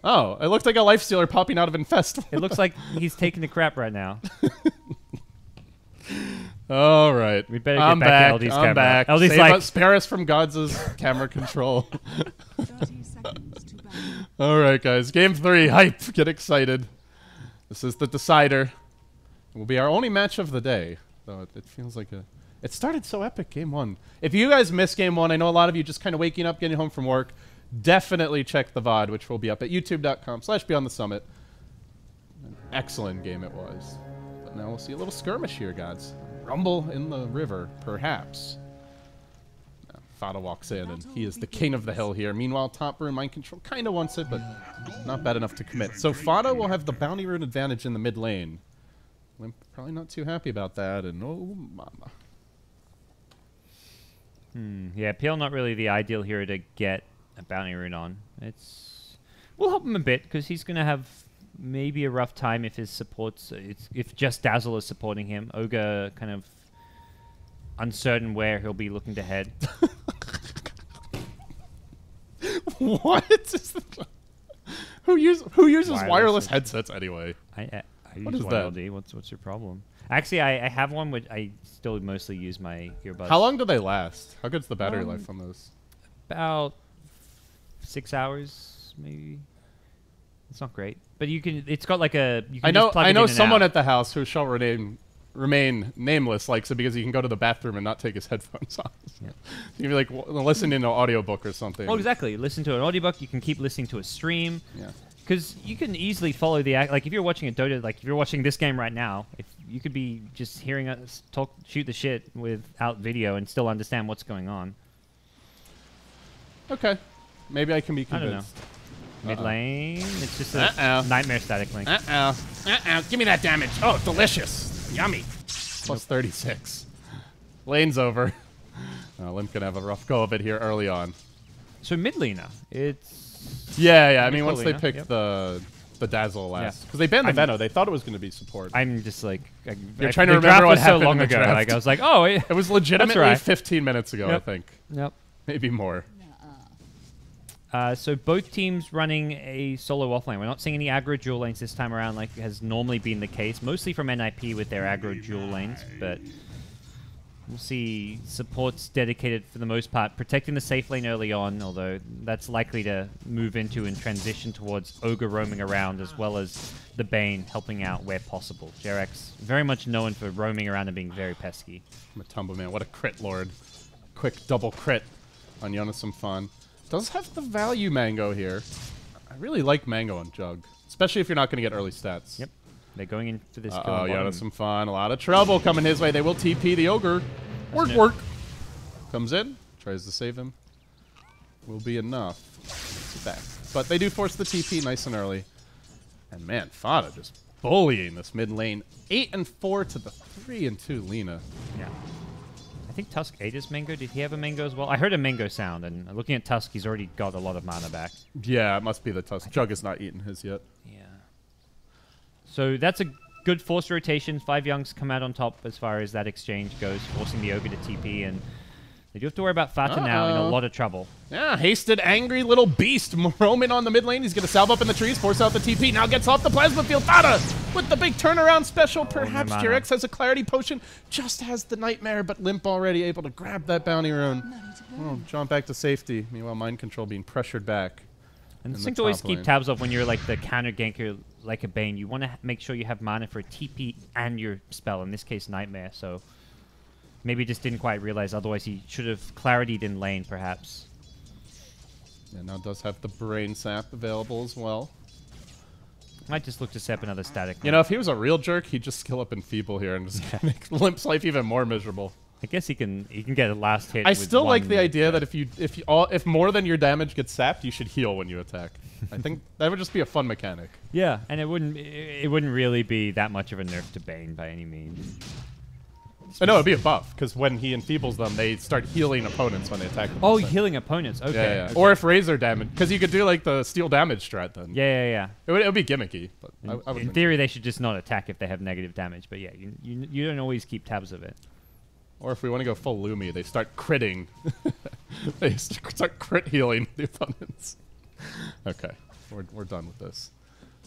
Oh, it looked like a lifestealer popping out of Infest. It looks like he's taking a crap right now. All right. We better get back to LD's camera. I'm back. LD's Save like, us, spare us from Gods' camera control. All right, guys. Game 3. Hype. Get excited. This is the decider. It will be our only match of the day. Though it feels like a... It started so epic, Game 1. If you guys missed Game 1, I know a lot of you just kind of waking up, getting home from work. Definitely check the VOD, which will be up at youtube.com/BeyondTheSummit. An excellent game it was. But now we'll see a little skirmish here, guys. Rumble in the river, perhaps. Now, Fada walks in, and he is the king of the hill here. Meanwhile, top rune mind control kind of wants it, but not bad enough to commit. So Fada will have the bounty rune advantage in the mid lane. Limp probably not too happy about that, and oh mama. Yeah, Peel not really the ideal hero to get a bounty rune on. We'll help him a bit, because he's going to have maybe a rough time if his supports... if just Dazzle is supporting him. Ogre kind of uncertain where he'll be looking to head. What? Who uses wireless headsets anyway? I What use is one that? LD. What's your problem? Actually, I have one which I still mostly use my earbuds. How long do they last? How good's the battery life on those? About 6 hours, maybe. It's not great, but you can. It's got like a. You can just plug it I know in and someone out. at the house who shall remain nameless likes it because he can go to the bathroom and not take his headphones off. Yeah. You can be like listening to an audiobook or something. Oh, exactly. Listen to an audiobook. You can keep listening to a stream. Yeah. Because you can easily follow the act. Like if you're watching a DotA, like if you're watching this game right now, if you could be just hearing us shoot the shit without video and still understand what's going on. Okay. Maybe I can be I don't know. convinced. Mid lane, it's just a nightmare static link. Give me that damage. Oh, delicious. Yummy. Plus 36. Lane's over. Limp gonna have a rough go of it here early on. So mid laner, it's... Yeah. I mean, once they Lena, picked yep. the Dazzle last. Because they banned the Veno. They thought it was going to be support. I'm just like... You're trying to remember what happened so long in the ago. draft. Like, I was like, oh... It was legitimately right. 15 minutes ago, Yep. I think. Yep. Maybe more. So both teams running a solo offlane. We're not seeing any aggro dual lanes this time around like has normally been the case. Mostly from NiP with their aggro dual lanes, but we'll see supports dedicated for the most part, protecting the safe lane early on, although that's likely to move into and transition towards Ogre roaming around as well as the Bane helping out where possible. JerX very much known for roaming around and being very pesky. Matumba, man, what a crit lord. Quick double crit on Yonasom Fan. Does have the value Mango here. I really like Mango on Jug, especially if you're not going to get early stats. Yep. They're going in for this. Oh, Yonasom Fan. A lot of trouble coming his way. They will TP the Ogre. Work. Comes in. Tries to save him. Will be enough. Back. But they do force the TP nice and early. And man, Fada just bullying this mid lane. 8 and 4 to the 3 and 2 Lina. Yeah. I think Tusk ate his Mango. Did he have a Mango as well? I heard a Mango sound, and looking at Tusk, he's already got a lot of mana back. Yeah, it must be the Tusk. Jug has not eaten his yet. Yeah. So that's a good forced rotation. 5JuNGz come out on top as far as that exchange goes, forcing the Ogre to TP, and they do have to worry about Fata now in a lot of trouble. Yeah, hasted, angry little beast roaming on the mid lane. He's going to salve up in the trees, force out the TP. Now gets off the plasma field. Fata with the big turnaround special. Perhaps JerX has a clarity potion. Just has the nightmare, but Limp already able to grab that bounty rune. Oh, jump back to safety. Meanwhile, mind control being pressured back. And the thing to always keep tabs of when you're like the counter ganker like a Bane, you want to make sure you have mana for a TP and your spell, in this case Nightmare, so maybe just didn't quite realize, otherwise he should have clarity'd in lane perhaps. Yeah, now does have the Brain Sap available as well. Might just look to set up another static. You know, if he was a real jerk, he'd just skill up Enfeeble here and just make Limp's life even more miserable. I guess he can get a last hit. I still like the idea that if more than your damage gets sapped, you should heal when you attack. I think that would just be a fun mechanic. Yeah, and it wouldn't really be that much of a nerf to Bane by any means. No, it'd be a buff, because when he enfeebles them, they start healing opponents when they attack them. Oh, healing opponents. Okay. Yeah, yeah. Okay. Or if Razor damage, because you could do like the steal damage strat then. Yeah. It would be gimmicky, but I would in theory, they should just not attack if they have negative damage. But yeah, you don't always keep tabs of it. Or if we want to go full Lumi, they start critting. They start crit healing the opponents. Okay. We're done with this.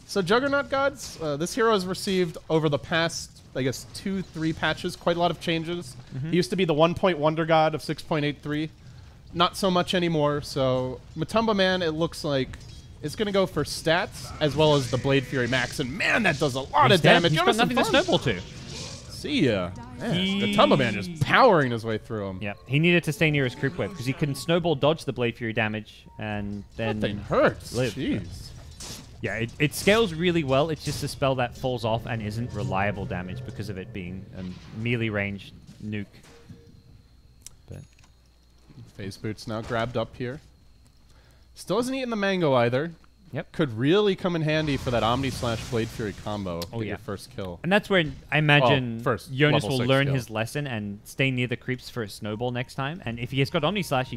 So Juggernaut Gods, this hero has received over the past, I guess, 2-3 patches, quite a lot of changes. He used to be the 1-point Wonder God of 6.83. Not so much anymore, so Matumba Man, it looks like, is going to go for stats as well as the Blade Fury Max, and man, that does a lot of damage. He's got nothing to snowball to. See ya. Matumba Man just powering his way through him. Yeah, he needed to stay near his creep wave because he can snowball dodge the Blade Fury damage and then... That thing hurts. Live. Jeez. Yeah, it scales really well. It's just a spell that falls off and isn't reliable damage because of it being a melee range nuke. But Phase Boots now grabbed up here. Still hasn't eaten the mango either. Yep. Could really come in handy for that Omni slash Blade Fury combo. Oh, Get yeah. your first kill. And that's where I imagine first Jonas level will 6 learn kill. his lesson and stay near the creeps for a snowball next time. And if he has got Omni Slash,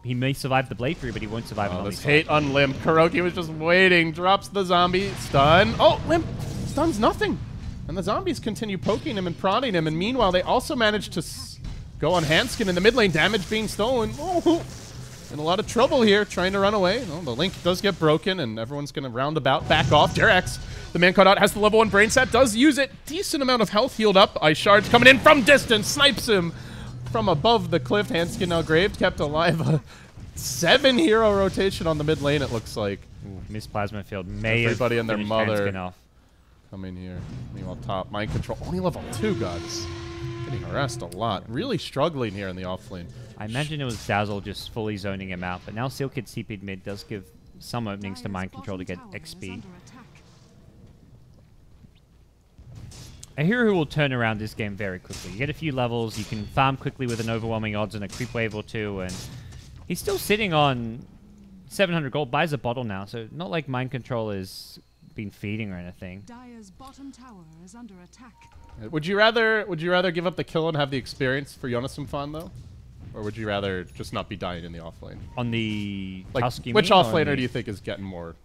he may survive the Blade Fury, but he won't survive an Omni This Slash. hate on Limp. Kuroki was just waiting. Drops the zombie. Stun. Oh, Limp stuns nothing. And the zombies continue poking him and prodding him. And meanwhile, they also manage to go on Handskin in the mid lane. Damage being stolen. Oh, in a lot of trouble here, trying to run away. Oh, the link does get broken, and everyone's going to roundabout back off. Jarex, the man caught out, has the level 1 brain sap, does use it. Decent amount of health healed up. Ice Shards coming in from distance, snipes him from above the cliff. Handskin now graved, kept alive. A 7-hero rotation on the mid lane, it looks like. Ooh, Miss Plasma Field may Everybody have and their finished mother. Handskin off. Coming here. Meanwhile, top. Mind control. Only level 2 gods. Getting harassed a lot. Really struggling here in the off lane. I imagine it was Dazzle just fully zoning him out, but now Seal Kid CP'd mid does give some openings to Mind Control to get XP. A hero who will turn around this game very quickly. You get a few levels, you can farm quickly with an overwhelming odds and a creep wave or two, and he's still sitting on 700 gold, buys a bottle now, so not like Mind Control has been feeding or anything. Dire's bottom tower is under attack. Would you rather give up the kill and have the experience for Jonas Fan though? Or would you rather just not be dying in the offlane? On the Like, Tusk, you which mean, or offlaner the- do you think is getting more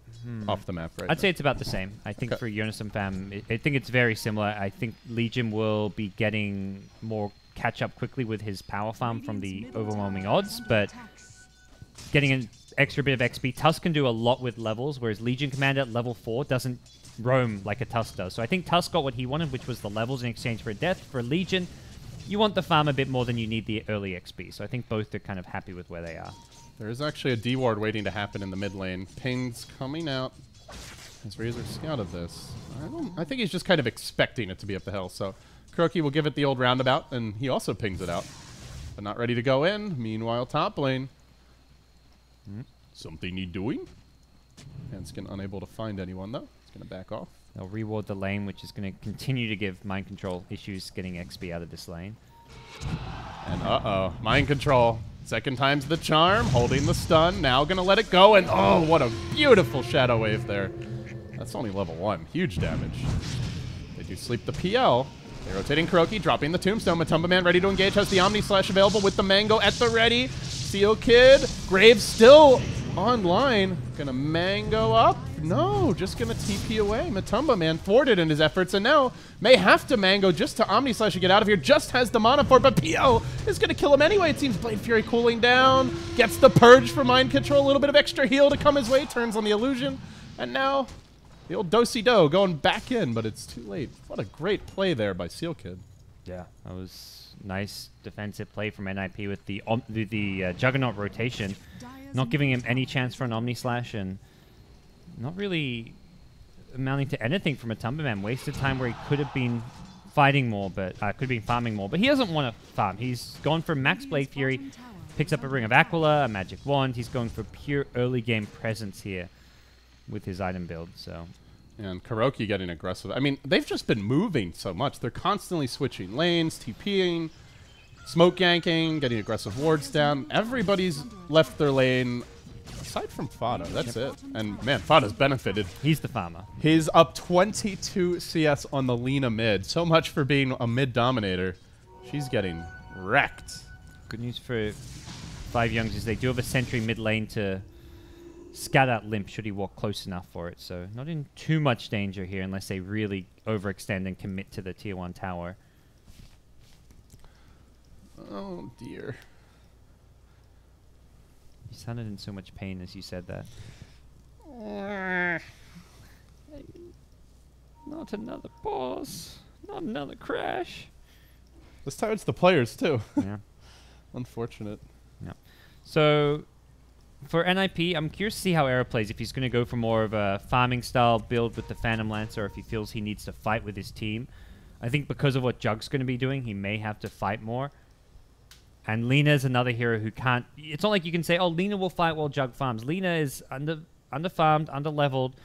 off the map right I'd now? say it's about the same. I think for Jonas and Fam, I think it's very similar. I think Legion will be getting more catch up quickly with his power farm from the overwhelming odds, but getting an extra bit of XP. Tusk can do a lot with levels, whereas Legion Commander at level 4 doesn't roam like a Tusk does. So I think Tusk got what he wanted, which was the levels in exchange for a death. For Legion, you want the farm a bit more than you need the early XP. So I think both are kind of happy with where they are. There is actually a D-ward waiting to happen in the mid lane. Ping's coming out. Has Razor scouted this? I think he's just kind of expecting it to be up the hill. So Kuroki will give it the old roundabout, and he also pings it out. But not ready to go in. Meanwhile, top lane. Something he doing? Handskin unable to find anyone, though. He's going to back off. They'll reward the lane, which is going to continue to give Mind Control issues getting XP out of this lane. And uh-oh. Mind control. Second time's the charm. Holding the stun. Now going to let it go. And oh, what a beautiful shadow wave there. That's only level 1. Huge damage. They do sleep the PL. They're rotating Kuroki, dropping the Tombstone. Matumba Man ready to engage. Has the Omni Slash available with the Mango at the ready. Seal Kid. Graves still online. Gonna Mango up. No, just gonna TP away. Matumba Man thwarted in his efforts and now may have to Mango just to Omni Slash to get out of here. Just has the mana for it, but PL is gonna kill him anyway. It seems Blade Fury cooling down. Gets the Purge for Mind Control. A little bit of extra heal to come his way. Turns on the Illusion. And now the old Do-si-do going back in, but it's too late. What a great play there by Seal Kid. Yeah, that was nice defensive play from NiP with the Juggernaut rotation, not giving him any chance for an Omni Slash and not really amounting to anything from a Matumba Man. Wasted time where he could have been fighting more, but could have been farming more. But he doesn't want to farm. He's gone for Max Blade Fury, picks up a Ring of Aquila, a Magic Wand. He's going for pure early game presence here with his item build. So. And Kuroki getting aggressive. I mean, they've just been moving so much. They're constantly switching lanes, TPing, smoke ganking, getting aggressive wards down. Everybody's left their lane, aside from Fada. That's it. And, man, Fada's benefited. He's the farmer. He's up 22 CS on the Lina mid. So much for being a mid dominator. She's getting wrecked. Good news for 5JuNGz is they do have a sentry mid lane to scout out Limp should he walk close enough for it. So not in too much danger here unless they really overextend and commit to the tier 1 tower. Oh, dear. You sounded in so much pain as you said that. Not another boss. Not another crash. This time it's the players too. Yeah. Unfortunate. Yeah. So for NiP, I'm curious to see how Era plays. If he's going to go for more of a farming style build with the Phantom Lancer, or if he feels he needs to fight with his team. I think because of what Jug's going to be doing, he may have to fight more. And Lina's another hero who can't... It's not like you can say, oh, Lina will fight while Jug farms. Lina is under-farmed, under-leveled,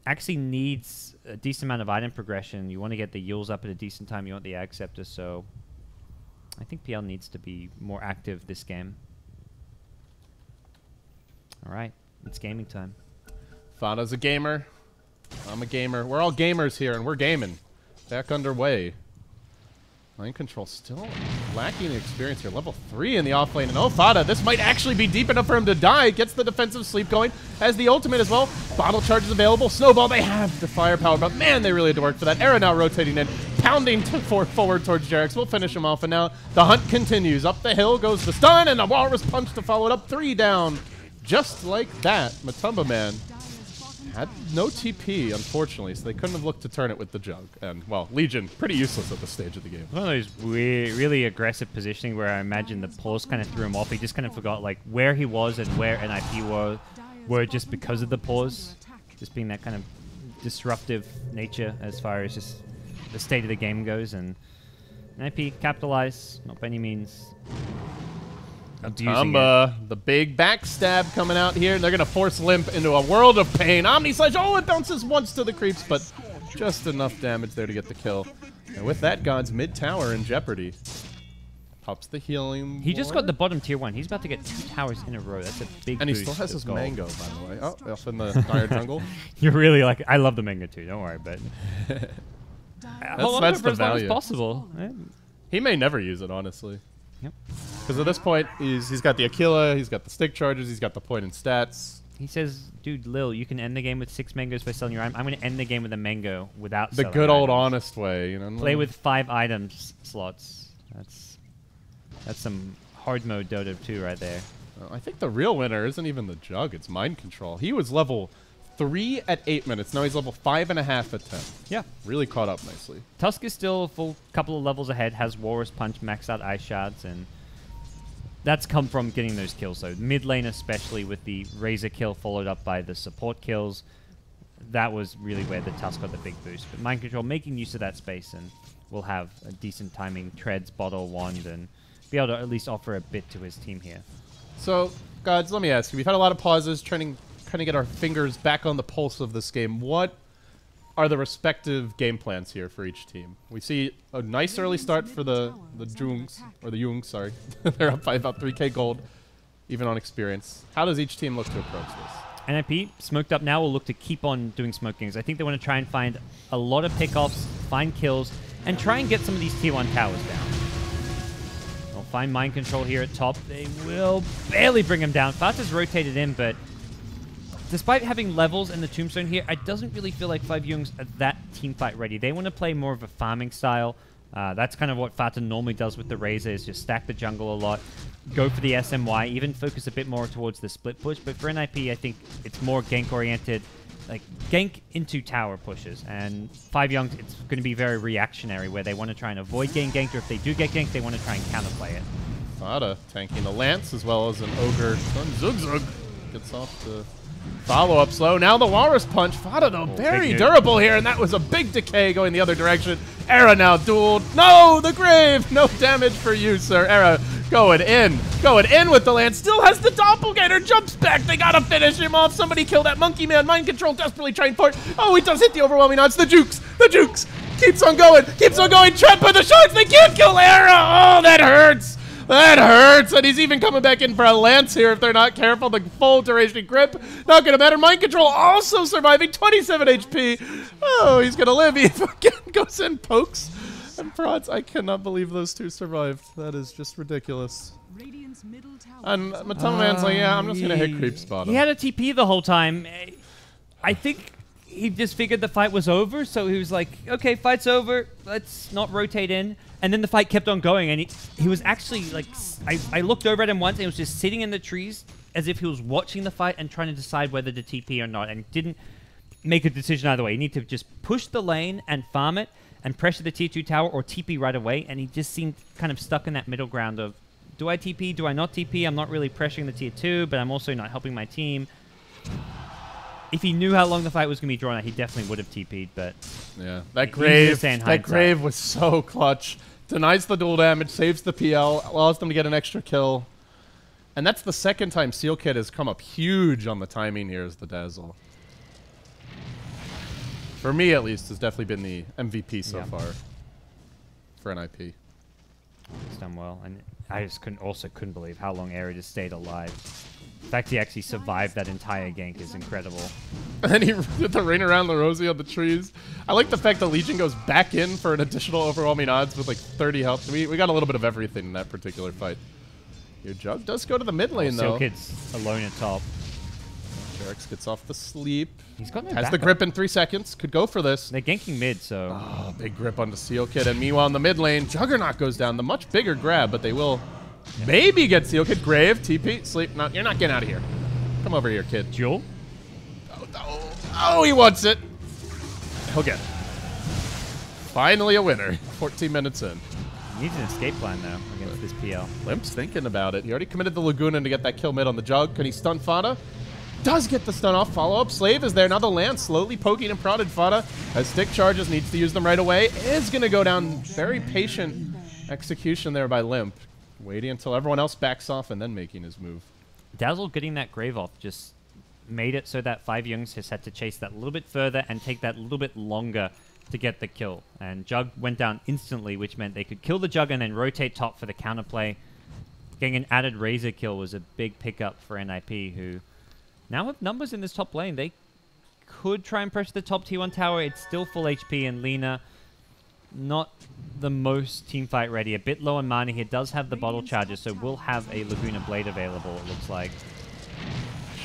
actually needs a decent amount of item progression. You want to get the Yules up at a decent time. You want the Ag Scepter, so I think PL needs to be more active this game. All right, it's gaming time. Fada's a gamer. I'm a gamer. We're all gamers here, and we're gaming. Back underway. Mind control still lacking experience here. Level 3 in the off lane. And oh, Fada, this might actually be deep enough for him to die. Gets the defensive sleep going. Has the ultimate as well. Bottle charge is available. Snowball, they have the firepower. But man, they really had to work for that. Era now rotating in. Pounding forward towards Jarex. We'll finish him off. And now the hunt continues. Up the hill goes the stun. And the Walrus Punch to follow it up. 3 down. Just like that. Matumba Man had no TP, unfortunately, so they couldn't have looked to turn it with the Jug. And, well, Legion, pretty useless at this stage of the game. One of those really aggressive positioning where I imagine the pause kind of threw him off. He just kind of forgot like where he was and where NiP were just because of the pause. Just being that kind of disruptive nature as far as just the state of the game goes. And NiP capitalize, not by any means. The big backstab coming out here. They're going to force Limp into a world of pain. Omni Slash, oh, it bounces once to the creeps, but just enough damage there to get the kill. And with that, God's mid tower in jeopardy. Pops the healing. He just got the bottom tier 1. He's about to get 2 towers in a row. That's a big And he boost still has of his gold. mango, by the way. Oh, off in the dire jungle. You're really like, I love the mango too, don't worry, but... That's the value. As possible. He may never use it, honestly. Yep. Because at this point, he's got the Aquila, he's got the stick charges, he's got the point in stats. He says, dude, Lil, you can end the game with 6 mangoes by selling your item. I'm going to end the game with a mango without The selling good old items. honest way, you know. Play with 5 items slots. That's some hard mode Dota 2 right there. I think the real winner isn't even the Jug, it's mind control. He was level 3 at 8 minutes. Now he's level 5.5 at 10. Yeah. Really caught up nicely. Tusk is still a full couple of levels ahead, has Walrus Punch, maxed out Ice Shards, and that's come from getting those kills. So mid lane especially with the Razor kill followed up by the support kills. That was really where the Tusk got the big boost. But Mind Control making use of that space, and will have a decent timing, Treads, Bottle, Wand, and be able to at least offer a bit to his team here. So, Gods, let me ask you. We've had a lot of pauses trying to get our fingers back on the pulse of this game. What are the respective game plans here for each team? We see a nice early start for the JuNGz, sorry. They're up by about 3k gold, even on experience. How does each team look to approach this? NiP, smoked up now, will look to keep on doing smoke games. I think they want to try and find a lot of pickoffs, find kills, and try and get some of these tier 1 towers down. They'll find Mind Control here at top. They will barely bring him down. Fata's rotated in, but despite having levels in the Tombstone here, it doesn't really feel like 5JuNGz are that teamfight ready. They want to play more of a farming style. That's kind of what Fata normally does with the Razor, is just stack the jungle a lot, go for the SMY, even focus a bit more towards the split push. But for NiP, I think it's more gank-oriented, like gank into tower pushes. And 5JuNGz, it's going to be very reactionary, where they want to try and avoid getting ganked, or if they do get ganked, they want to try and counterplay it. Fata tanking the Lance as well as an Ogre. Zug gets off the follow-up slow. Now the Walrus Punch. Fata, though, very durable here, and that was a big decay going the other direction. Era now dueled. No, the grave. No damage for you, sir. Era going in with the Lance. Still has the Doppelganger. Jumps back. They got to finish him off. Somebody kill that Monkey Man. Mind Control desperately trying for it. Oh, he does hit the overwhelming odds. The JuNGz. Keeps on going. Trapped by the Sharks. They can't kill Era. Oh, that hurts. That hurts, and he's even coming back in for a Lance here if they're not careful. The full duration grip, not gonna matter. Mind Control also surviving, 27 HP. Oh, he's gonna live. He again goes in, pokes, and prods. I cannot believe those two survived. That is just ridiculous. And Matumba Man's like, yeah, I'm just gonna hit creep spot him. He had a TP the whole time. I think he just figured the fight was over, so he was like, okay, fight's over, let's not rotate in. And then the fight kept on going, and he was actually like, I looked over at him once, and he was just sitting in the trees, as if he was watching the fight and trying to decide whether to TP or not, and didn't make a decision either way. You need to just push the lane and farm it and pressure the tier 2 tower or TP right away, and he just seemed kind of stuck in that middle ground of, do I TP, do I not TP? I'm not really pressuring the tier 2, but I'm also not helping my team. If he knew how long the fight was going to be drawn out, he definitely would have TP'd, but... Yeah, that grave was so clutch. Denies the dual damage, saves the PL, allows them to get an extra kill. And that's the second time Seal Kid has come up huge on the timing here as the Dazzle. For me, at least, has definitely been the MVP so far for NiP. He's done well, and I just couldn't believe how long Aerie just stayed alive. The fact he actually survived that entire gank is incredible. And then he did the ring around the Rosie on the trees. I like the fact that Legion goes back in for an additional overwhelming odds with like 30 health. We got a little bit of everything in that particular fight. Your Jug does go to the mid lane, though. Seal Kid's alone at top. JuNGz gets off the sleep. He's got no Has the backup. grip in 3 seconds. Could go for this. They're ganking mid, so... Oh, big grip onto Seal Kid. And meanwhile, in the mid lane, Juggernaut goes down. The much bigger grab, but they will maybe get Seal Kid. Grave, TP, sleep. No, you're not getting out of here. Come over here, kid. Jewel? Oh, he wants it. He'll get it. Finally a winner. 14 minutes in. He needs an escape plan, though, against this PL. Limp's thinking about it. He already committed the Laguna to get that kill mid on the Jug. Can he stun Fada? Does get the stun off. Follow-up. Slave is there. Now the Lance slowly poking and prodded Fada. Has stick charges. Needs to use them right away. Is going to go down. Very patient execution there by Limp. Waiting until everyone else backs off and then making his move. Dazzle getting that grave off just made it so that 5JuNGz has had to chase that a little bit further and take that little bit longer to get the kill. And Jug went down instantly, which meant they could kill the Jug and then rotate top for the counterplay. Getting an added Razor kill was a big pickup for NiP, who now have numbers in this top lane. They could try and pressure the top tier 1 tower. It's still full HP, and Lina not the most teamfight ready. A bit low on mana here. Does have the bottle charger, so will have a Laguna Blade available, it looks like.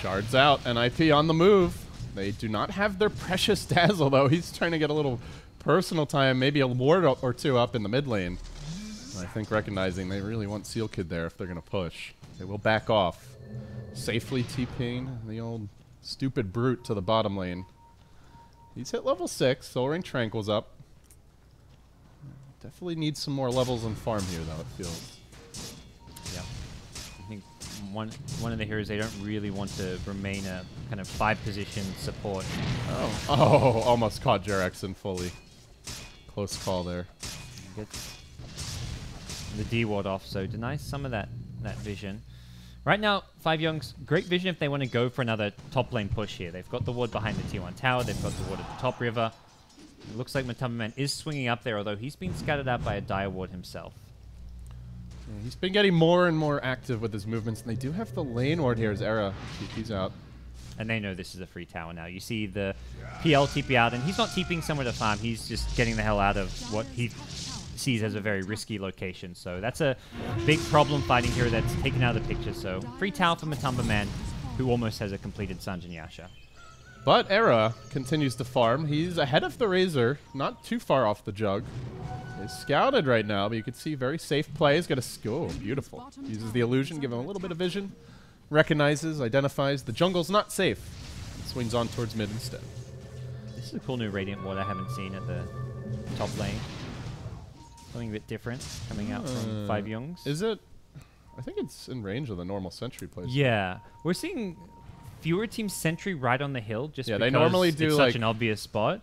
Shards out. NiP on the move. They do not have their precious Dazzle, though. He's trying to get a little personal time, maybe a ward or two up in the mid lane. I think recognizing they really want Seal Kid there if they're going to push. They will back off. Safely TPing the old stupid brute to the bottom lane. He's hit level 6. Soul Ring Tranquil's up. Definitely needs some more levels on farm here, though, it feels. Yeah. I think one of the heroes, they don't really want to remain a kind of 5-position support. Oh, almost caught JuNGz fully. Close call there. Gets the D ward off, so denies some of that vision. Right now, 5JuNGz, great vision if they want to go for another top lane push here. They've got the ward behind the tier 1 tower. They've got the ward at the top river. It looks like Matumbaman is swinging up there, although he's been scattered out by a dire ward himself. Yeah, he's been getting more and more active with his movements, and they do have the lane ward here as Era. TP's out. And they know this is a free tower now. You see the PL TP out, and he's not TPing somewhere to farm. He's just getting the hell out of what he sees as a very risky location. So that's a big problem fighting hero that's taken out of the picture. So free tower for Matumbaman, who almost has a completed Sanjin Yasha. But Era continues to farm. He's ahead of the Razor, not too far off the Jug. He's scouted right now, but you can see very safe play. He's got a skill. Beautiful. Uses the illusion, give him a little bit of vision. Recognizes, identifies the jungle's not safe. Swings on towards mid instead. This is a cool new Radiant ward I haven't seen at the top lane. Something a bit different coming out from 5JuNGz. Is it? I think it's in range of the normal sentry place. Yeah. We're seeing fewer teams sentry right on the hill just because they normally do it's like such an obvious spot.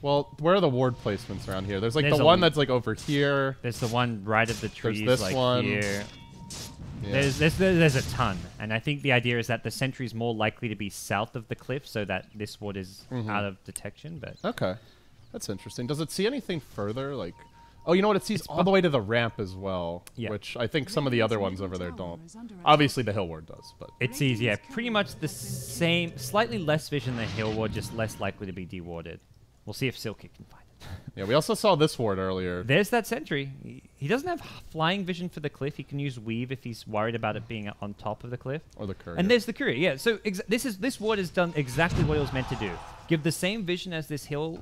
Well, where are the ward placements around here? There's like There's the one that's like over here. There's the one right at the trees, this like one. here. Yeah. There's a ton, and I think the idea is that the sentry is more likely to be south of the cliff, so that this ward is out of detection. But okay, that's interesting. Does it see anything further? Like, oh, you know what? It sees all the way to the ramp as well, which I think some of the other ones over there don't. Obviously, the hill ward does, but it sees pretty much the same, slightly less vision than hill ward, just less likely to be dewarded. We'll see if Silky can find it. Yeah, we also saw this ward earlier. There's that sentry. He doesn't have flying vision for the cliff. He can use weave if he's worried about it being on top of the cliff. Or the courier. And there's the courier. Yeah, so this ward has done exactly what it was meant to do. Give the same vision as this hill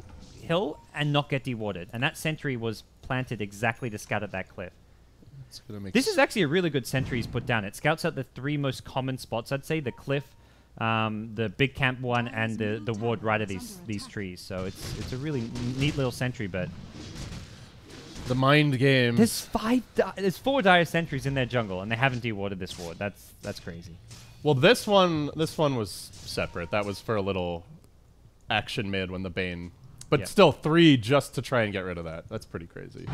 and not get dewarded. And that sentry was planted exactly to scout at that cliff. It's gonna make This is actually a really good sentry he's put down. It scouts out the 3 most common spots, I'd say. The cliff, the big camp one, and the ward right of these trees. So it's a really neat little sentry, but... the mind game. There's 4 dire sentries in their jungle, and they haven't dewarded this ward. That's crazy. Well, this one was separate. That was for a little action mid when the Bane... But still, 3 just to try and get rid of that. That's pretty crazy.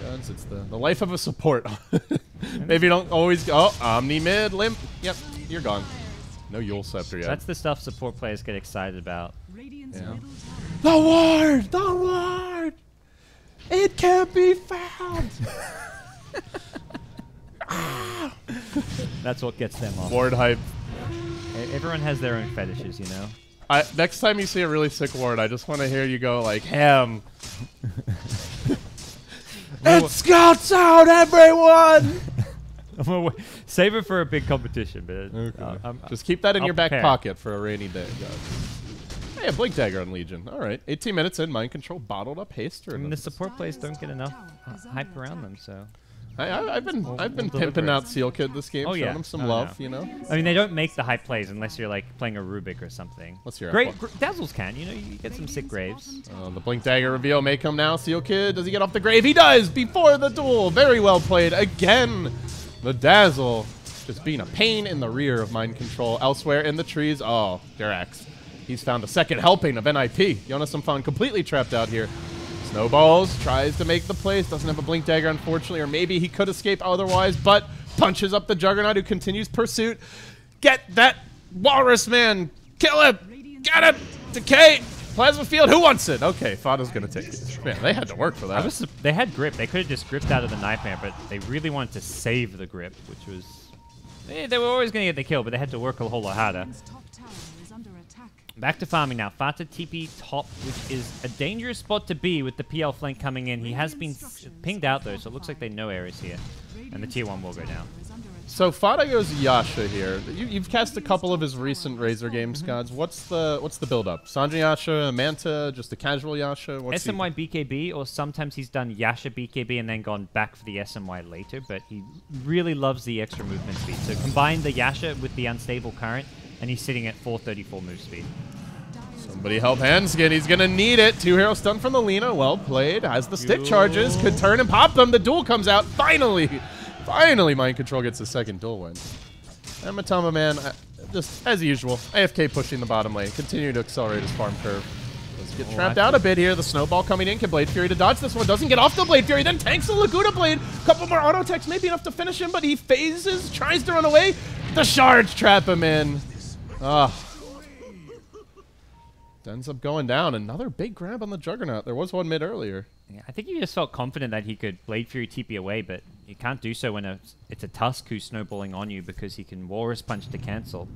Guns, it's the life of a support. Maybe you don't always go, oh, Omni mid, limp. Yep, you're gone. No Yule Scepter yet. That's the stuff support players get excited about. Yeah. The ward! The ward! It can't be found! That's what gets them off. Ward hype. Everyone has their own fetishes, you know? Next time you see a really sick ward, I just want to hear you go like, ham. It scouts out everyone! Save it for a big competition, but Okay. Just keep that in your back prepare. pocket for a rainy day, guys. Hey, a Blink Dagger on Legion. All right, 18 minutes in, mind control, bottled up haster. I mean, the support players don't get enough hype around them, so... I've been we'll pimping out Seal Kid this game, showing him some love, you know. I mean, they don't make the hype plays unless you're like playing a Rubik or something. Let's hear it. Great, Dazzles can, you know, you get some sick graves. The Blink Dagger reveal may come now. Seal Kid, does he get off the grave? He does before the duel. Very well played. Again, the Dazzle just being a pain in the rear of mind control. Elsewhere in the trees, oh, Dirax. He's found a second helping of NiP. Jonas Umfan completely trapped out here. Snowballs, tries to make the plays, doesn't have a Blink Dagger, unfortunately, or maybe he could escape otherwise, but punches up the Juggernaut, who continues pursuit. Get that Walrus Man! Kill him! Get him! Decay! Plasma Field, who wants it? Okay, Fada's gonna take it. Man, they had to work for that. They had grip. They could have just gripped out of the Nightmare, but they really wanted to save the grip, which was... they were always going to get the kill, but they had to work a whole lot harder. Back to farming now. Fata TP top, which is a dangerous spot to be with the PL flank coming in. He has been pinged out, though, so it looks like they know areas here. And the tier 1 will go down. So Fata goes Yasha here. You've cast a couple of his recent Razor games, Gods. What's the build-up? Sanjay Yasha, Manta, just a casual Yasha? SMY BKB, or sometimes he's done Yasha BKB and then gone back for the SMY later, but he really loves the extra movement speed. So combine the Yasha with the unstable current, and he's sitting at 434 move speed. Somebody help Hanskin. He's going to need it. 2 hero stun from the Lina. Well played. Has the stick charges. Could turn and pop them. The duel comes out. Finally. Finally, Mind Control gets his second duel win. And Matama Man, just as usual, AFK pushing the bottom lane. Continue to accelerate his farm curve. Let's get trapped out a bit here. The Snowball coming in. Can Blade Fury to dodge this one. Doesn't get off the Blade Fury. Then tanks the Laguna Blade. Couple more auto attacks. Maybe enough to finish him, but he phases. Tries to run away. The shards trap him in. Ends up going down. Another big grab on the Juggernaut. There was one mid earlier. Yeah, I think he just felt confident that he could Blade Fury TP away, but you can't do so when it's a Tusk who's snowballing on you because he can Walrus Punch to cancel.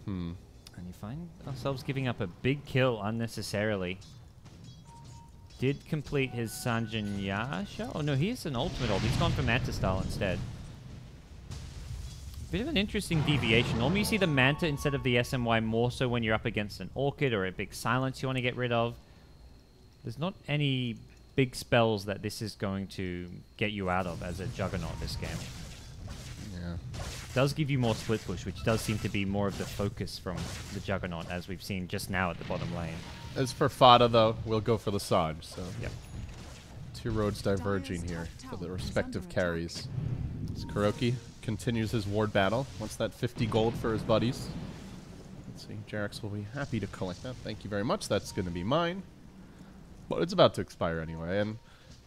And you find ourselves giving up a big kill unnecessarily. Did complete his Sanjin Yasha? Oh no, he has an ultimate ult. He's gone for Manta style instead. Bit of an interesting deviation. Normally you see the Manta instead of the SMY more so when you're up against an Orchid or a big Silence you want to get rid of. There's not any big spells that this is going to get you out of as a Juggernaut this game. Yeah. It does give you more split push, which does seem to be more of the focus from the Juggernaut, as we've seen just now at the bottom lane. As for Fada, though, we'll go for the Saj. So Yep. 2 roads diverging here for the respective carries. As Kuroki continues his ward battle. Wants that 50 gold for his buddies. Let's see. Jerax will be happy to collect that. Thank you very much. That's going to be mine. But it's about to expire anyway. And,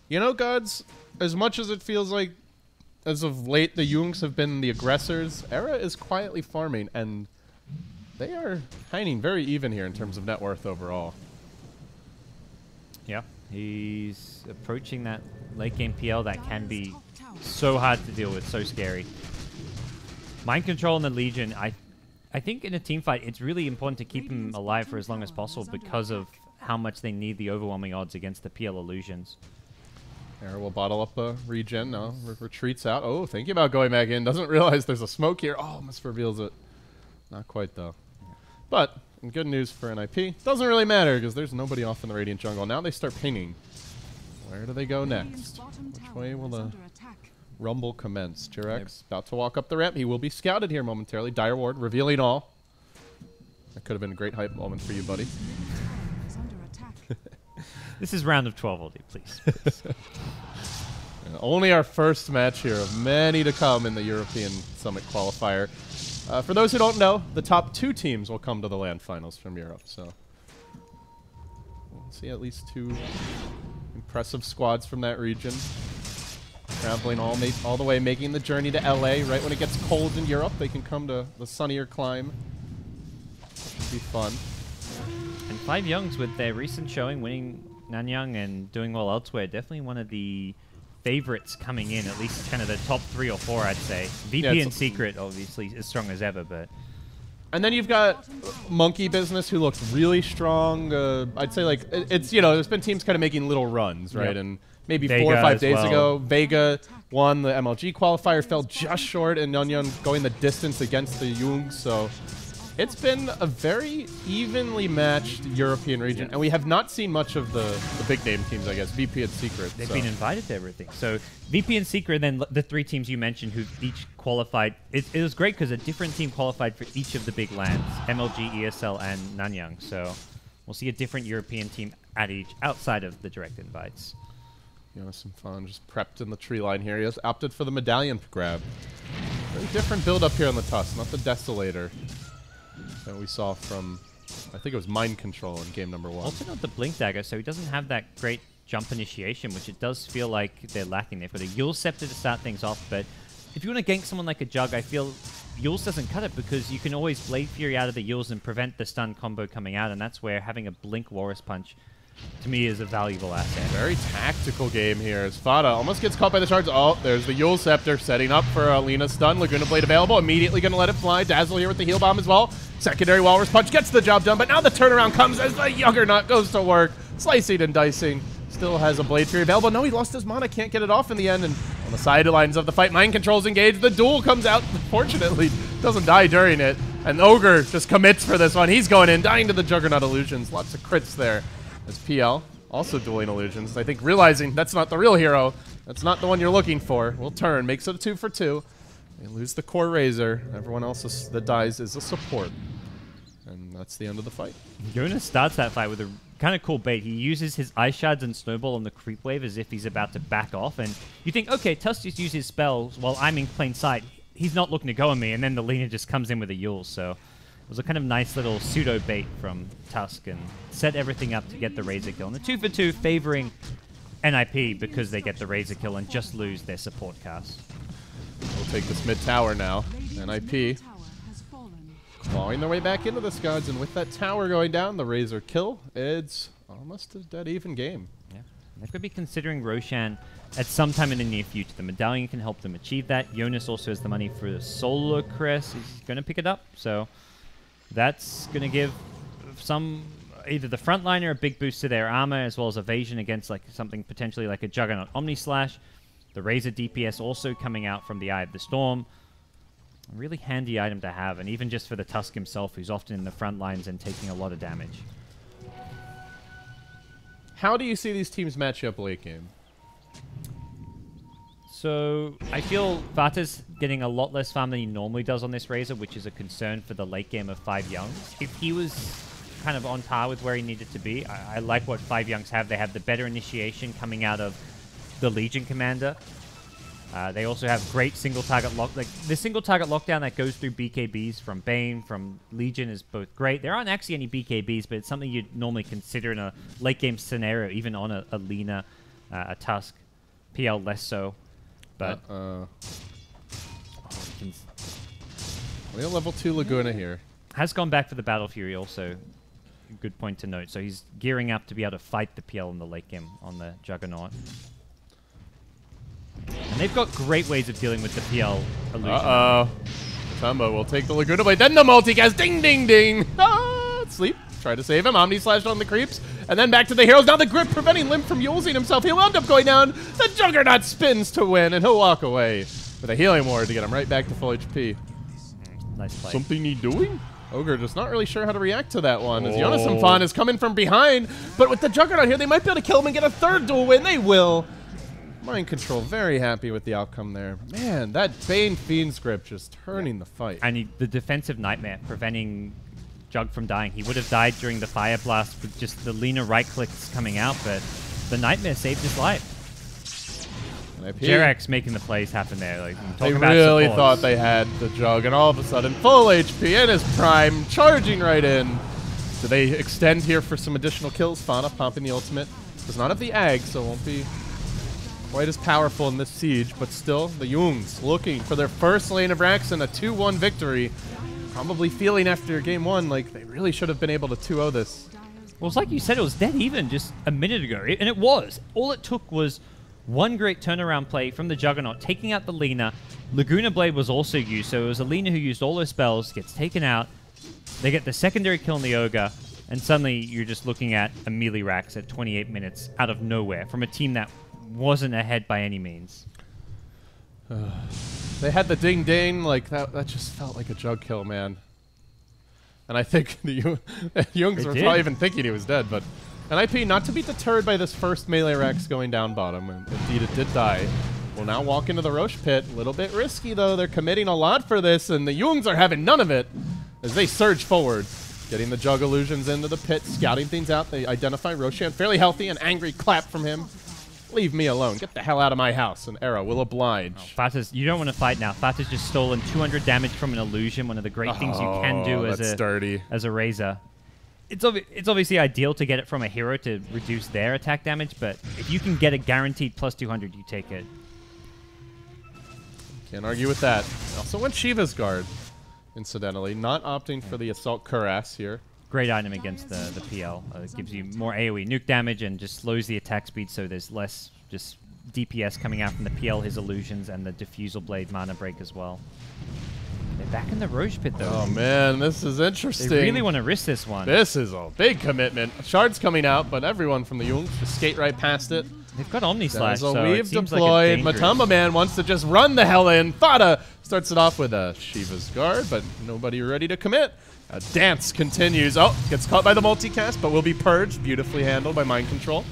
you know, Gods, as much as it feels like as of late the Jungs have been the aggressors, Era is quietly farming, and they are hanging very even here in terms of net worth overall. Yeah, he's approaching that late game PL that can be so hard to deal with, so scary. Mind Control in the Legion, I think in a team fight, it's really important to keep him alive for as long as possible because of how much they need the overwhelming odds against the PL illusions. Era will bottle up a regen now. Retreats out. Oh, thinking about going back in. Doesn't realize there's a smoke here. Oh, almost reveals it. Not quite, though. But, good news for NiP. Doesn't really matter because there's nobody off in the Radiant jungle. Now they start pinging. Where do they go Radiant's next? bottom Which tower way will is the under attack. rumble commence? Jirex about to walk up the ramp. He will be scouted here momentarily. Dire Ward revealing all. That could have been a great hype moment for you, buddy. Tower is under attack. This is round of 12, Aldi, please. And only our first match here of many to come in the European Summit qualifier. For those who don't know, the top 2 teams will come to the LAN finals from Europe. So we'll see at least 2 impressive squads from that region. Traveling all the way, making the journey to LA. Right when it gets cold in Europe, they can come to the sunnier climb. Should be fun. And 5JuNGz, with their recent showing, winning Nanyang and doing well elsewhere, definitely one of the favorites coming in, at least kind of the top 3 or 4, I'd say. VP and Secret, obviously, as strong as ever, but... And then you've got Monkey Business, who looked really strong. I'd say, like, it's, you know, there's been teams kind of making little runs, right? Yep. And maybe Vega 4 or 5 as days well. ago, Vega won the MLG qualifier, fell just short, and Nanyang going the distance against the Jung. So it's been a very evenly matched European region, and we have not seen much of the big name teams, I guess, VP and Secret. They've been invited to everything. So VP and Secret, then the 3 teams you mentioned who each qualified. It was great because a different team qualified for each of the big lands, MLG, ESL, and Nanyang. So we'll see a different European team at each outside of the direct invites. You know, some fun, just prepped in the tree line here. He has opted for the medallion grab. Very different build up here on the Tusk, not the Desolator that we saw from, I think it was Mind Control in game number 1. Also not the Blink Dagger, so he doesn't have that great jump initiation, which it does feel like they're lacking. They've got a Yule Scepter to start things off, but if you want to gank someone like a Jug, I feel Yules doesn't cut it because you can always Blade Fury out of the Yules and prevent the stun combo coming out, and that's where having a Blink Walrus Punch, to me, is a valuable asset. Very tactical game here as Fada almost gets caught by the shards. Oh, there's the Yule Scepter setting up for Lena's stun. Laguna Blade available. Immediately going to let it fly. Dazzle here with the heal bomb as well. Secondary Walrus Punch gets the job done, but now the turnaround comes as the Juggernaut goes to work. Slicing and dicing. Still has a Blade Fury available. No, he lost his mana. Can't get it off in the end. And on the sidelines of the fight, Mind Control's engaged. The duel comes out. Fortunately, doesn't die during it. And Ogre just commits for this one. He's going in, dying to the Juggernaut illusions. Lots of crits there. As PL, also dueling illusions. I think realizing that's not the real hero. That's not the one you're looking for. Will turn, makes it a 2 for 2. They lose the core Razor. Everyone else that dies is a support. And that's the end of the fight. Jonas starts that fight with a kind of cool bait. He uses his Ice Shards and Snowball on the creep wave as if he's about to back off. And you think, okay, Tusk just used his spells while I'm in plain sight. He's not looking to go on me. And then the Lena just comes in with a Yule. So it was a kind of nice little pseudo bait from Tusk and set everything up to get the Razor kill. And the 2 for 2 favoring NiP because they get the Razor kill and just lose their support cast. We'll take this mid tower now. Radiant's NiP tower has fallen. clawing their way back into the Scots, and with that tower going down, the Razor kill, it's almost a dead even game. Yeah. They could be considering Roshan at some time in the near future. The medallion can help them achieve that. Jonas also has the money for the Solar Crest. He's going to pick it up. So that's going to give some, either the frontliner a big boost to their armor, as well as evasion against like something potentially like a Juggernaut Omni Slash. The Razor DPS also coming out from the Eye of the Storm. A really handy item to have, and even just for the Tusk himself, who's often in the front lines and taking a lot of damage. How do you see these teams match up late game? So I feel Vata's getting a lot less farm than he normally does on this Razor, which is a concern for the late game of 5JuNGz. If he was kind of on par with where he needed to be, I like what 5JuNGz have. They have the better initiation coming out of the Legion Commander. They also have great single target lock. Like the single target lockdown that goes through BKBs from Bane, from Legion is both great. There aren't actually any BKBs, but it's something you'd normally consider in a late game scenario, even on a Lena, a Tusk, PL less so. But we have level 2 Laguna here. Has gone back for the Battle Fury also. Good point to note. So he's gearing up to be able to fight the PL in the late game on the Juggernaut. And they've got great ways of dealing with the PL illusion. Uh-oh. Tumbo will take the Laguna Blade, then the multicast. Ding, ding, ding. Ah, sleep. Try to save him. Omni slashed on the creeps. And then back to the heroes. Now the grip preventing Limp from using himself. He'll end up going down. The Juggernaut spins to win, and he'll walk away with a healing ward to get him right back to full HP. Nice play. Something he doing? Ogre just not really sure how to react to that one. As Jonas and Fawn is coming from behind, but with the Juggernaut here, they might be able to kill him and get a third duel win. They will. Mind Control very happy with the outcome there. Man, that Bane Fiend's grip just turning the fight. And the defensive nightmare preventing Jug from dying. He would have died during the Fire Blast with just the Lina right clicks coming out, but the nightmare saved his life. Jerax making the plays happen there. Like, they really thought they had the Jug, and all of a sudden, full HP in his prime, charging right in. Do they extend here for some additional kills? Fauna pumping the ultimate. Does not have the Ag, so won't be quite as powerful in this siege, but still, the JuNGz looking for their first lane of racks and a 2-1 victory. Probably feeling after game 1 like they really should have been able to 2-0 this. Well, it's like you said, it was dead even just a minute ago, and it was. All it took was one great turnaround play from the Juggernaut, taking out the Lina. Laguna Blade was also used, so it was a Lina who used all her spells, gets taken out. They get the secondary kill on the Ogre, and suddenly you're just looking at a melee racks at 28 minutes out of nowhere from a team that wasn't ahead by any means. They had the ding ding, like that just felt like a Jug kill, man. And I think the JuNGz were probably even thinking he was dead, but NiP, not to be deterred by this first melee Rex going down bottom, and indeed it did die, will now walk into the Roche pit. A little bit risky, though. They're committing a lot for this, and the JuNGz are having none of it as they surge forward. Getting the Jug illusions into the pit, scouting things out. They identify Roshan, fairly healthy, an angry clap from him. Leave me alone. Get the hell out of my house. And Era will oblige. Oh, Fata's, you don't want to fight now. Fata's just stolen 200 damage from an illusion, one of the great things you can do as a Razor. It's obviously ideal to get it from a hero to reduce their attack damage, but if you can get a guaranteed plus 200, you take it. Can't argue with that. Also went Shiva's Guard, incidentally. Not opting for the Assault Cuirass here. Great item against the PL. It gives you more AoE nuke damage and just slows the attack speed, so there's less just DPS coming out from the PL, his illusions, and the Diffusal Blade mana break as well. They're back in the Roche pit, though. Oh, man, this is interesting. They really want to risk this one. This is a big commitment. Shard's coming out, but everyone from the JuNGz just skate right past it. They've got Omni Slash, so it seems like it's dangerous. Matumba Man wants to just run the hell in. Fata starts it off with a Shiva's Guard, but nobody ready to commit. Dance continues. Oh, gets caught by the multicast, but will be purged. Beautifully handled by Mind Control.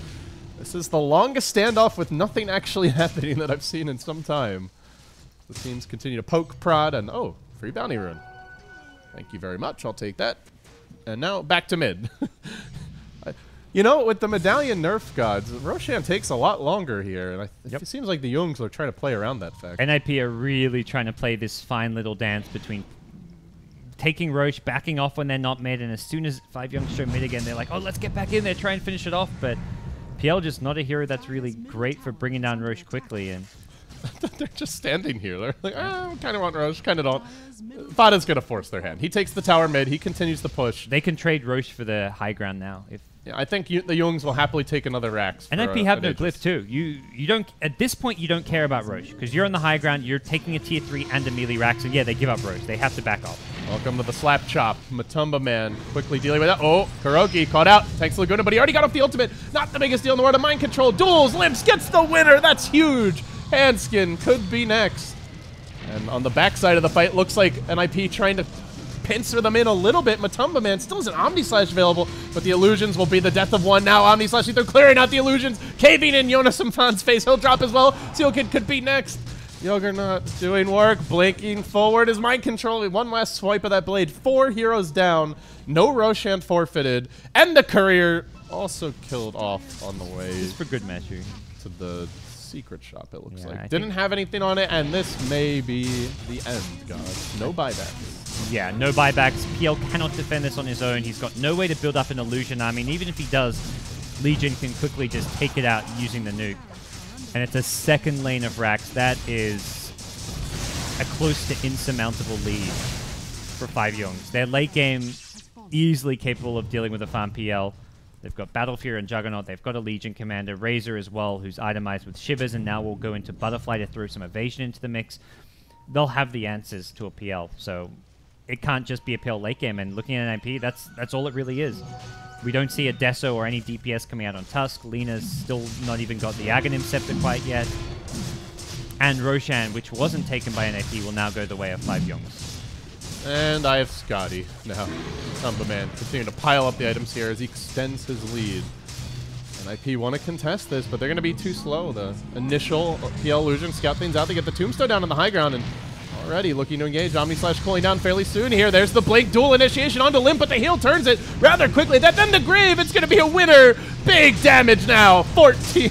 This is the longest standoff with nothing actually happening that I've seen in some time. The teams continue to poke, prod, and oh, free bounty rune. Thank you very much. I'll take that. And now back to mid. You know, with the Medallion nerf gods, Roshan takes a lot longer here, and it seems like the JuNGz are trying to play around that fact. NiP are really trying to play this fine little dance between taking Roche, backing off when they're not mid, and as soon as 5JuNGz show mid again, they're like, oh, let's get back in there, try and finish it off, but PL just not a hero that's really great for bringing down Roche quickly, and they're just standing here. They're like, oh, kind of want Roche, kind of don't. Fada's going to force their hand. He takes the tower mid. He continues the push. They can trade Roche for the high ground now. Yeah, I think the JuNGz will happily take another Rax. NiP have no glyph too. You don't at this point you don't care about Roche because you're on the high ground. You're taking a tier 3 and a melee Rax, and yeah, they give up Roche. They have to back off. Welcome to the slap chop. Matumba Man quickly dealing with that. Oh, Kuroki caught out. Tanks Laguna, but he already got off the ultimate. Not the biggest deal in the world of Mind Control. Duels, Limps gets the winner. That's huge. Handskin could be next. And on the backside of the fight, looks like NiP trying to pincer them in a little bit. Matumba Man still has an Omni Slash available, but the illusions will be the death of one. Now Omni Slash, they're clearing out the illusions, caving in Jonas Mfan's face. He'll drop as well. Seal Kid could be next. Juggernaut doing work, blinking forward is Mind Control. One last swipe of that blade. 4 heroes down. No Roshan forfeited. And the courier also killed off on the way. This is for good measure. To the secret shop, it looks like. Didn't have anything on it, and this may be the end, guys. No buybacks. Yeah, no buybacks. PL cannot defend this on his own. He's got no way to build up an illusion. I mean, even if he does, Legion can quickly just take it out using the nuke. And it's a second lane of Rax. That is a close to insurmountable lead for 5JuNGz. Their late game easily capable of dealing with a farm PL. They've got Battlefier and Juggernaut. They've got a Legion Commander, Razor as well, who's itemized with Shivers, and now we'll go into Butterfly to throw some evasion into the mix. They'll have the answers to a PL, so it can't just be a PL late game. And looking at NiP, that's all it really is. We don't see a Deso or any DPS coming out on Tusk. Lina's still not even got the Aghanim Scepter quite yet. And Roshan, which wasn't taken by NiP, will now go the way of 5JuNGz. And I have Scotty now. Tumba Man continuing to pile up the items here as he extends his lead. And NiP want to contest this, but they're going to be too slow. The initial PL illusion scout things out. They get the tombstone down on the high ground and already looking to engage. Omni Slash cooling down fairly soon here. There's the Blink dual initiation onto Limp, but the heal turns it rather quickly. Then the Grave, it's going to be a winner. Big damage now. 14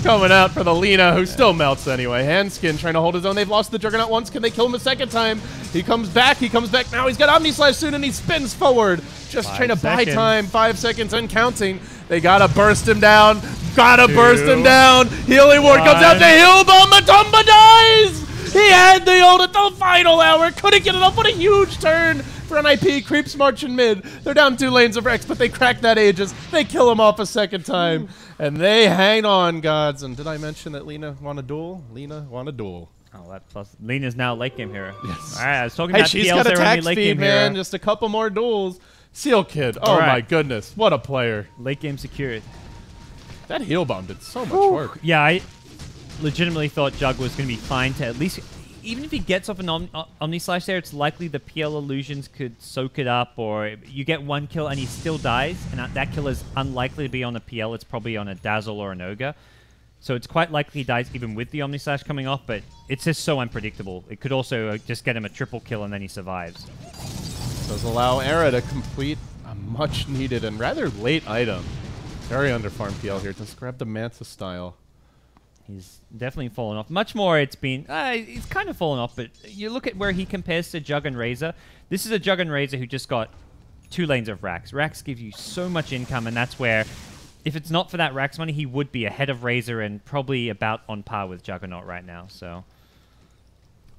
coming out for the Lina, who still melts anyway. Handskin trying to hold his own. They've lost the Juggernaut once. Can they kill him a second time? He comes back now. He's got Omni Slash soon, and he spins forward. Just trying to buy time. 5 seconds and counting. They gotta burst him down. Burst him down. Healing Ward comes out to heal, but Matumba dies! He had the ult at the final hour. Couldn't get it up. What a huge turn for NiP. Creeps marching mid. They're down 2 lanes of Rex, but they crack that Aegis. They kill him off a second time. And they hang on, gods. And did I mention that Lina won a duel? Lina won a duel. Oh, that plus Lena's now late game hero. Yes. All right, I was talking about she's PLs got attack late speed, game man. hero. Just a couple more duels. Seal Kid. Oh my goodness, what a player. Late game secured. That heal bomb did so much work. Yeah, I legitimately thought Jug was going to be fine to at least, even if he gets off an Omni Slash there, it's likely the PL illusions could soak it up, or you get 1 kill and he still dies, and that kill is unlikely to be on a PL. It's probably on a Dazzle or an Ogre. So it's quite likely he dies even with the Omni Slash coming off, but it's just so unpredictable. It could also just get him a triple kill and then he survives. Does allow Era to complete a much needed and rather late item. Very underfarmed PL here. Just grab the Manta style. He's definitely fallen off. Much more it's been... he's kind of fallen off, but you look at where he compares to Jug and Razor. This is a Jug and Razor who just got 2 lanes of Rax. Rax give you so much income, and that's where, if it's not for that Rax money, he would be ahead of Razor and probably about on par with Juggernaut right now. So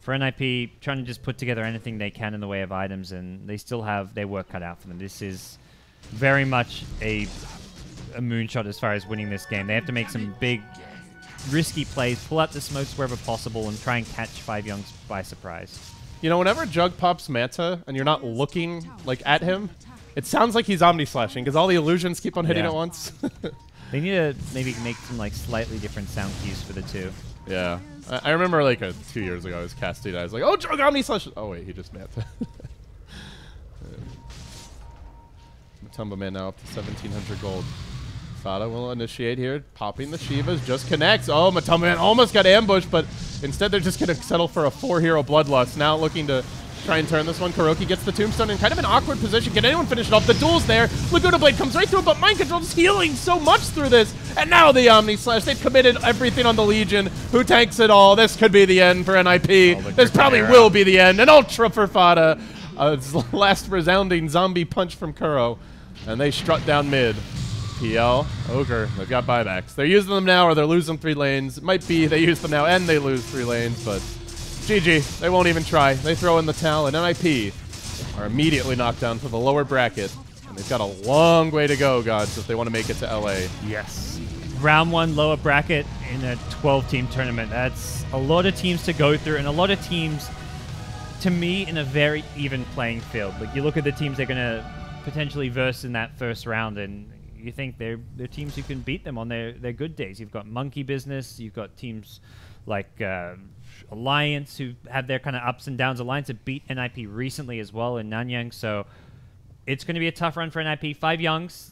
for NiP, trying to just put together anything they can in the way of items, and they still have their work cut out for them. This is very much a moonshot as far as winning this game. They have to make some big, risky plays, pull out the smokes wherever possible, and try and catch 5JuNGz by surprise. You know, whenever Jug pops Manta and you're not looking like at him, it sounds like he's Omni Slashing because all the illusions keep on hitting at once. They need to maybe make some like slightly different sound cues for the two. Yeah. I remember like 2 years ago I was casting. I was like, oh, Jug Omni Slash. Oh wait, he just Manta. Matumba Man now up to 1,700 gold. Fada will initiate here, popping the Shivas, just connects. Oh, Matumba Man almost got ambushed, but instead they're just going to settle for a 4-hero Bloodlust. Now looking to try and turn this one. Kuroki gets the tombstone in kind of an awkward position. Can anyone finish it off? The duel's there. Laguna Blade comes right through, but Mind Control's healing so much through this. And now the Omni Slash. They've committed everything on the Legion, who tanks it all. This could be the end for NiP. This probably will be the end. An Ultra for Fada. Last resounding zombie punch from Kuro. And they strut down mid. PL, Ogre, they've got buybacks. They're using them now or they're losing 3 lanes. It might be they use them now and they lose 3 lanes, but GG. They won't even try. They throw in the towel, and NiP are immediately knocked down to the lower bracket. And they've got a long way to go, gods, if they want to make it to LA. Yes. Round 1 lower bracket in a 12-team tournament. That's a lot of teams to go through, and a lot of teams, to me, in a very even playing field. Like, you look at the teams they're going to potentially verse in that first round, and you think they're teams who can beat them on their good days. You've got Monkey Business, you've got teams like Alliance who have their kind of ups and downs. Alliance have beat NiP recently as well in Nanyang, so it's going to be a tough run for NiP. 5JuNGz,